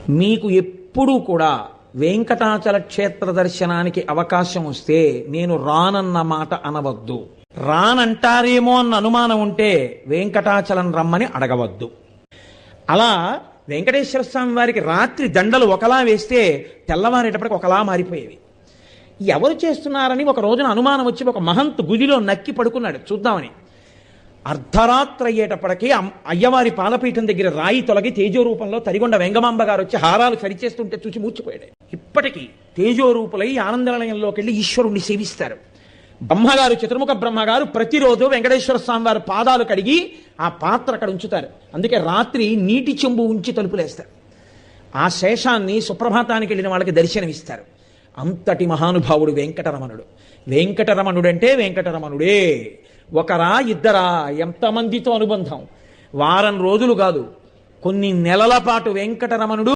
మీకు ఎప్పుడూ కూడా వెంకటాచల క్షేత్ర దర్శనానికి అవకాశం వస్తే నేను రానన్న మాట అనవద్దు. రానంటారేమో అన్న అనుమానం ఉంటే వెంకటాచలం రమ్మని అడగవద్దు. అలా వెంకటేశ్వర స్వామి వారికి రాత్రి దండలు ఒకలా వేస్తే తెల్లవారేటప్పటికి ఒకలా మారిపోయేవి. ఎవరు చేస్తున్నారని ఒక రోజున అనుమానం వచ్చి ఒక మహంత్ గుదిలో నక్కి పడుకున్నాడు చూద్దామని. అర్ధరాత్రి అయ్యేటప్పటికీ అయ్యవారి పాలపీఠం దగ్గర రాయి తొలగి తేజోరూపంలో తరిగొండ వెంగమాంబ గారు వచ్చి హారాలు సరిచేస్తుంటే చూసి మూర్చిపోయాడు. ఇప్పటికీ తేజోరూపులై ఆనందనిలయంలోకి వెళ్ళి ఈశ్వరుణ్ణి సేవిస్తారు. బ్రహ్మగారు, చతుర్ముఖ బ్రహ్మగారు ప్రతిరోజు వెంకటేశ్వర స్వామి వారి పాదాలు కడిగి ఆ పాత్ర అక్కడ ఉంచుతారు. అందుకే రాత్రి నీటి చెంబు ఉంచి తలుపులేస్తారు. ఆ శేషాన్ని సుప్రభాతానికి వెళ్ళిన వాళ్ళకి దర్శనమిస్తారు. అంతటి మహానుభావుడు వెంకటరమణుడు. వెంకటరమణుడంటే వెంకటరమణుడే. ఒకరా ఇద్దరా, ఎంతమందితో అనుబంధం. వారం రోజులు కాదు, కొన్ని నెలల పాటు వెంకటరమణుడు